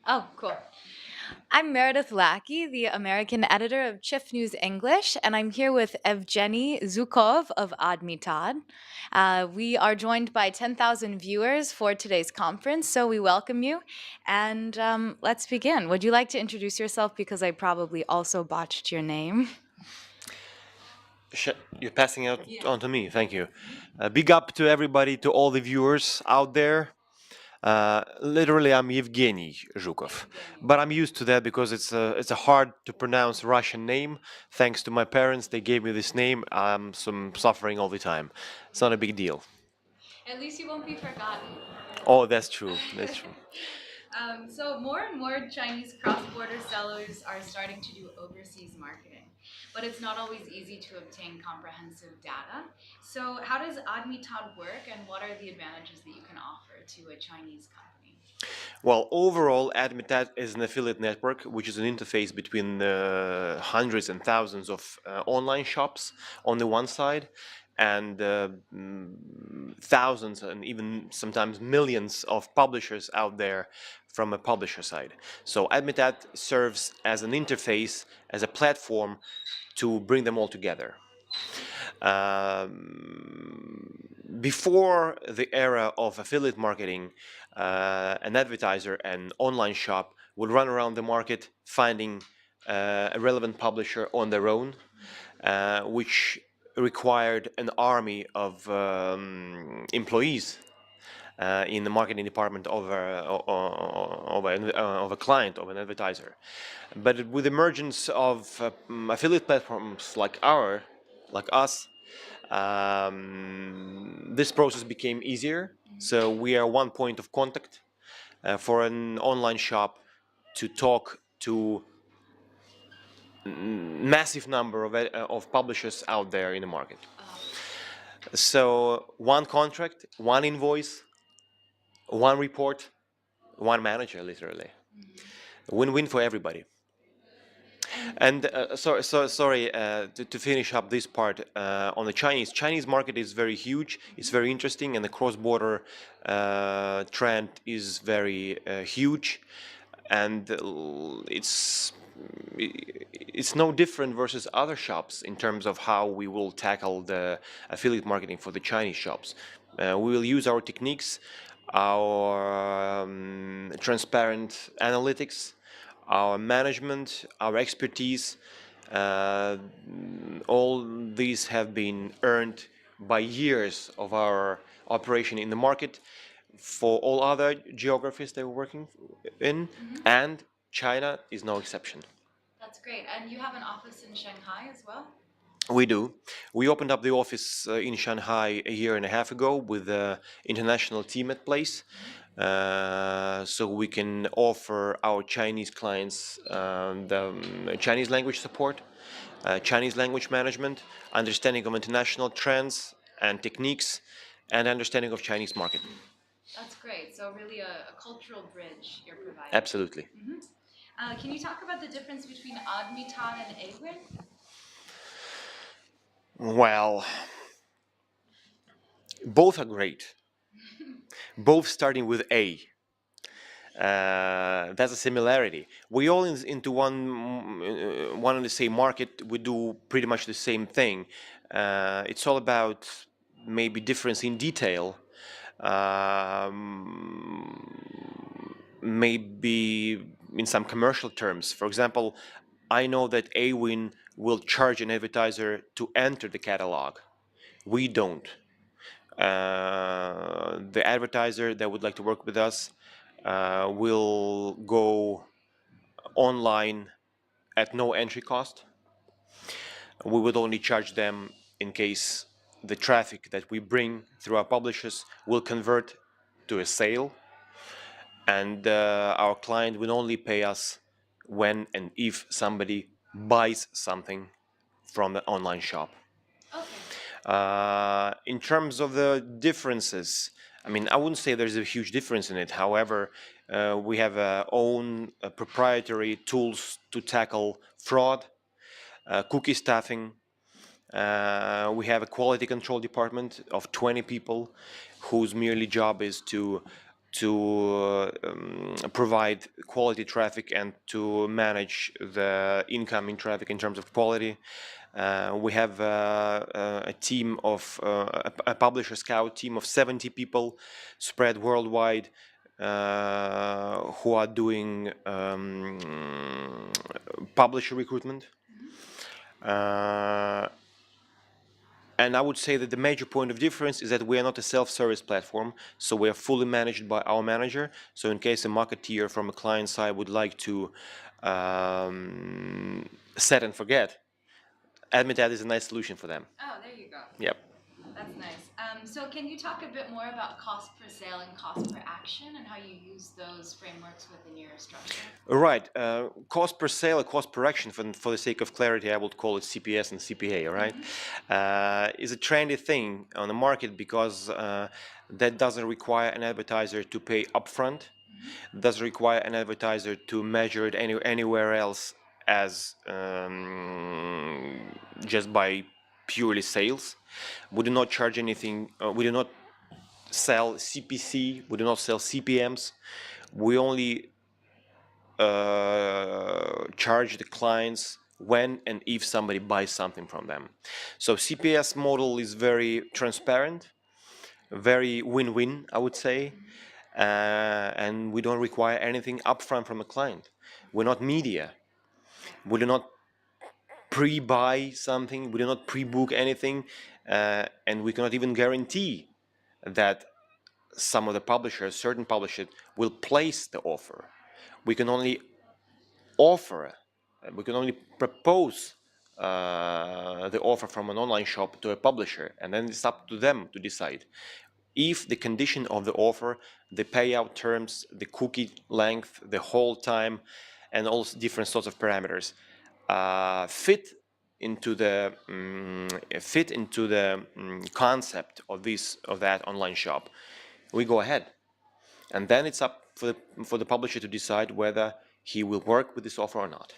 Oh, cool. I'm Meredith Lackey, the American editor of CIFNews English, and I'm here with Evgeny Zhukov of Admitad. We are joined by 10,000 viewers for today's conference, so we welcome you. And let's begin. Would you like to introduce yourself? Because I probably also botched your name. You're passing out on to me. Thank you. Big up to everybody, to all the viewers out there. Literally, I'm Evgeny Zhukov, but I'm used to that because it's a hard to pronounce Russian name. Thanks to my parents, they gave me this name. I'm suffering all the time. It's not a big deal. At least you won't be forgotten. Oh, that's true. That's true. So more and more Chinese cross-border sellers are starting to do overseas marketing, but it's not always easy to obtain comprehensive data. So how does Admitad work, and what are the advantages that you can offer to a Chinese company? Well, overall, Admitad is an affiliate network, which is an interface between hundreds and thousands of online shops on the one side, and thousands and even sometimes millions of publishers out there from a publisher side. So Admitad serves as an interface, as a platform to bring them all together. Before the era of affiliate marketing, an advertiser and online shop would run around the market finding a relevant publisher on their own, which required an army of employees in the marketing department of a client, of an advertiser. But with the emergence of affiliate platforms like us, this process became easier. So we are one point of contact for an online shop to talk to massive number of publishers out there in the market. So one contract, one invoice, one report, one manager, literally. Win-win for everybody. And sorry, to finish up this part on the Chinese market is very huge. It's very interesting, and the cross-border trend is very huge, and it's no different versus other shops in terms of how we will tackle the affiliate marketing for the Chinese shops. We will use our techniques, our transparent analytics, our management, our expertise. Uh, all these have been earned by years of our operation in the market for all other geographies that we're working in, and China is no exception. That's great. And you have an office in Shanghai as well? We do. We opened up the office in Shanghai a year and a half ago with the international team at place. So we can offer our Chinese clients the Chinese language support, Chinese language management, understanding of international trends and techniques, and understanding of Chinese market. That's great. So really a cultural bridge you're providing. Absolutely. Can you talk about the difference between Admitad and Awin? Well, both are great. Both starting with A. That's a similarity. We all into one and the same market. We do pretty much the same thing. It's all about maybe difference in detail. Maybe in some commercial terms. For example, I know that Awin will charge an advertiser to enter the catalog. We don't. The advertiser that would like to work with us will go online at no entry cost. We would only charge them in case the traffic that we bring through our publishers will convert to a sale, and our client will only pay us when and if somebody buys something from the online shop. In terms of the differences, I mean, I wouldn't say there's a huge difference in it. However, we have our own proprietary tools to tackle fraud, cookie stuffing. We have a quality control department of 20 people whose merely job is to to provide quality traffic and to manage the incoming traffic in terms of quality. We have a team of a publisher scout team of 70 people spread worldwide who are doing publisher recruitment. And I would say that the major point of difference is that we are not a self-service platform, so we are fully managed by our manager. So in case a marketeer from a client side would like to set and forget, Admitad is a nice solution for them. Oh, there you go. Yep. That's nice. So can you talk a bit more about cost per sale and cost per action and how you use those frameworks within your structure? Right. Cost per sale or cost per action, for the sake of clarity, I would call it CPS and CPA, right? Is a trendy thing on the market because that doesn't require an advertiser to pay upfront, doesn't require an advertiser to measure it anywhere else as just by purely sales. We do not charge anything, we do not sell CPC, we do not sell CPMs. We only charge the clients when and if somebody buys something from them. So CPS model is very transparent, very win-win, I would say, and we don't require anything upfront from a client. We're not media. We do not pre-buy something. We do not pre-book anything, and we cannot even guarantee that some of the publishers, certain publishers, will place the offer. We can only offer, we can only propose the offer from an online shop to a publisher, and then it's up to them to decide if the condition of the offer, the payout terms, the cookie length, the hold time, and all different sorts of parameters fit into the concept of that online shop. We go ahead, and then it's up for the publisher to decide whether he will work with this offer or not.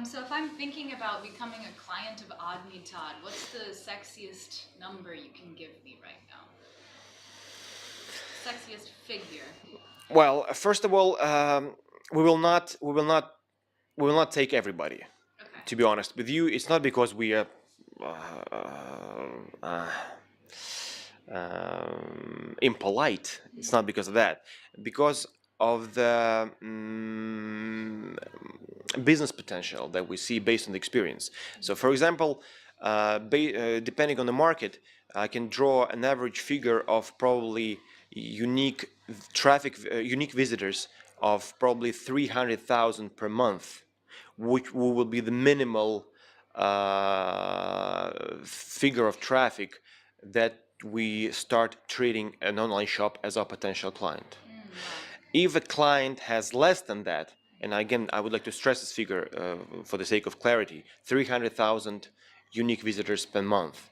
So if I'm thinking about becoming a client of Admitad, what's the sexiest number you can give me right now? Sexiest figure? Well, first of all, we will not take everybody. Okay. To be honest with you, it's not because we are impolite. It's not because of that. Because of the business potential that we see based on the experience. So, for example, depending on the market, I can draw an average figure of probably unique unique visitors of probably 300,000 per month, which will be the minimal figure of traffic that we start treating an online shop as a potential client. If a client has less than that, and again, I would like to stress this figure for the sake of clarity, 300,000 unique visitors per month.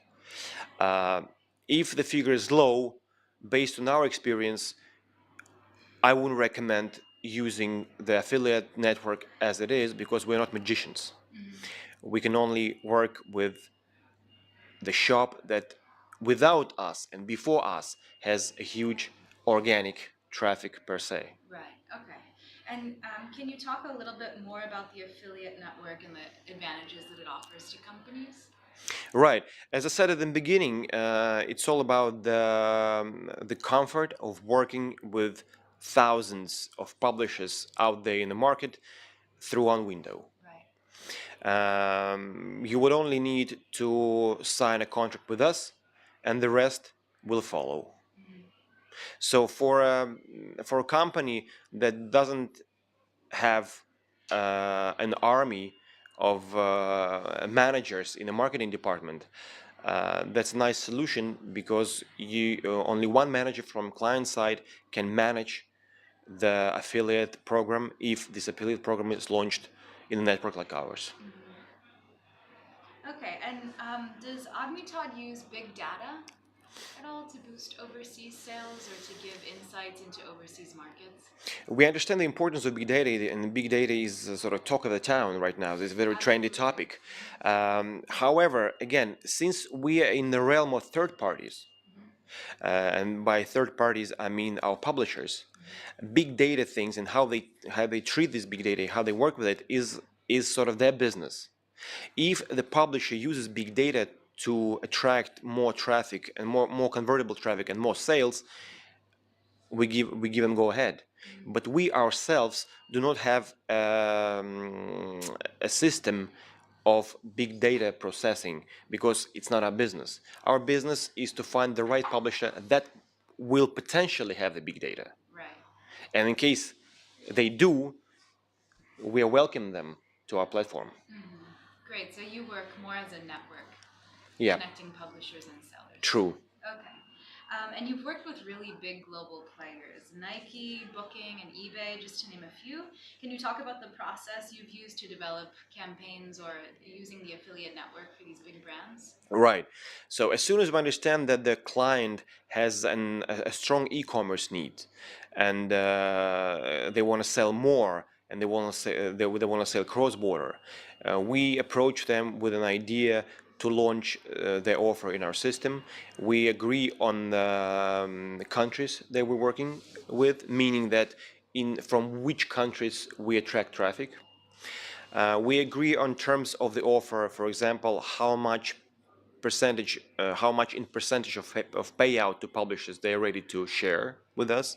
If the figure is low, based on our experience, I wouldn't recommend using the affiliate network as it is because we're not magicians. We can only work with the shop that without us and before us has a huge organic traffic per se. Right, okay. And can you talk a little bit more about the affiliate network and the advantages that it offers to companies? Right. As I said at the beginning, it's all about the comfort of working with thousands of publishers out there in the market through one window. Right. You would only need to sign a contract with us, and the rest will follow. So for a company that doesn't have an army of managers in the marketing department, that's a nice solution because only one manager from client side can manage the affiliate program if this affiliate program is launched in a network like ours. Okay, and does Admitad use big data at all to boost overseas sales or to give insights into overseas markets? We understand the importance of big data, and big data is sort of talk of the town right now. It's a very trendy topic. However, again, since we are in the realm of third parties, And by third parties, I mean our publishers. Big data things and how they treat this big data, how they work with it is sort of their business. If the publisher uses big data to attract more traffic and more convertible traffic and more sales, we give them go ahead. But we ourselves do not have a system of big data processing because it's not our business. Our business is to find the right publisher that will potentially have the big data. Right. And in case they do, we welcome them to our platform. Great. So you work more as a network, Yeah, connecting publishers and sellers. true. Okay. And you've worked with really big global players, Nike, Booking, and eBay, just to name a few. Can you talk about the process you've used to develop campaigns or using the affiliate network for these big brands? Right. So as soon as we understand that the client has a strong e-commerce need, and they want to sell more, and they want to sell cross-border, we approach them with an idea to launch their offer in our system. We agree on the countries that we're working with, meaning that from which countries we attract traffic. We agree on terms of the offer, for example, how much in percentage of payout to publishers they are ready to share with us.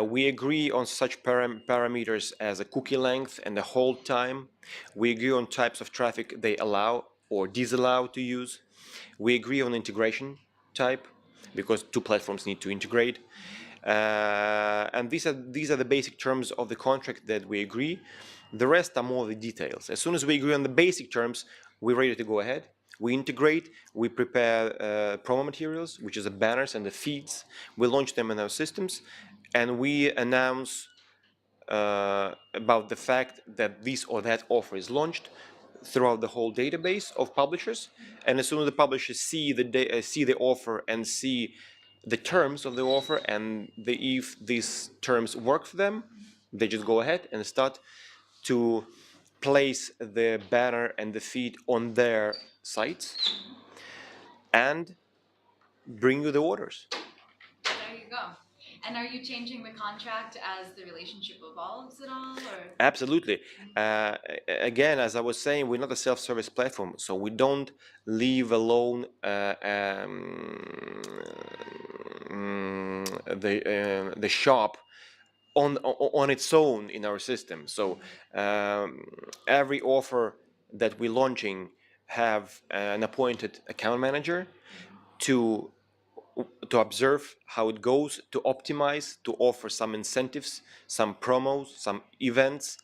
We agree on such parameters as a cookie length and the hold time. We agree on types of traffic they allow or disallow to use. We agree on integration type because two platforms need to integrate. And these are the basic terms of the contract that we agree. The rest are more the details. As soon as we agree on the basic terms, we're ready to go ahead. We integrate, we prepare promo materials, which is the banners and the feeds. We launch them in our systems, and we announce about the fact that this or that offer is launched throughout the whole database of publishers. And as soon as the publishers see the offer and see the terms of the offer, and if these terms work for them, they just go ahead and start to place the banner and the feed on their sites and bring you the orders. There you go. And are you changing the contract as the relationship evolves at all, or? Absolutely. Again, as I was saying, we're not a self-service platform, so we don't leave alone the shop on its own in our system. So every offer that we're launching have an appointed account manager to observe how it goes, to optimize, to offer some incentives, some promos, some events.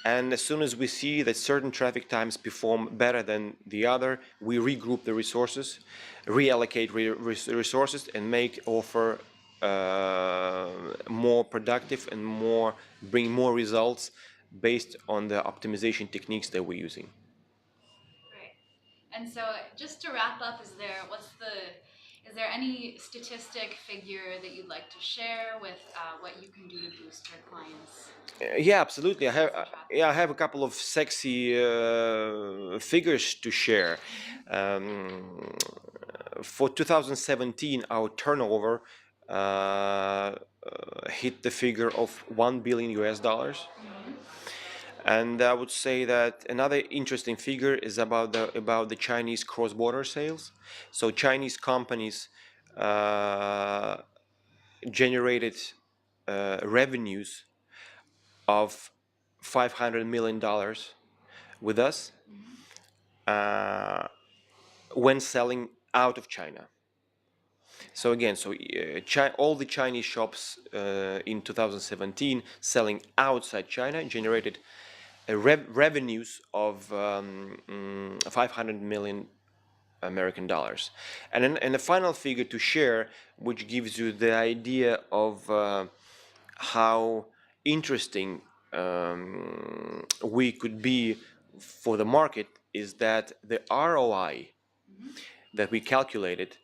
And as soon as we see that certain traffic times perform better than the other, we regroup the resources, reallocate resources, and make offer more productive and bring more results based on the optimization techniques that we're using. Great. And so, just to wrap up, is there any statistic figure that you'd like to share with what you can do to boost your clients? Yeah, absolutely. I have a couple of sexy figures to share. Um, for 2017, our turnover hit the figure of 1 billion US dollars. And I would say that another interesting figure is about the Chinese cross-border sales. So Chinese companies uh, generated revenues of $500 million with us when selling out of China. So again, all the Chinese shops in 2017 selling outside China generated revenues of 500 million American dollars. And a final figure to share, which gives you the idea of how interesting we could be for the market, is that the ROI that we calculated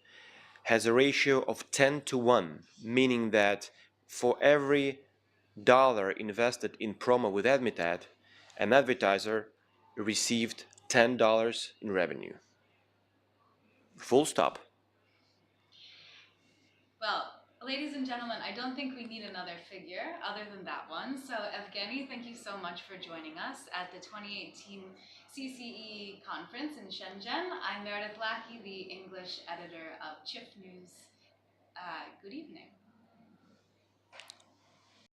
has a ratio of 10 to 1, meaning that for every dollar invested in promo with Admitad, an advertiser received $10 in revenue. Full stop. Well, ladies and gentlemen, I don't think we need another figure other than that one. So, Evgeny, thank you so much for joining us at the 2018 CCE conference in Shenzhen. I'm Meredith Lackey, the English editor of CIFNews. Good evening.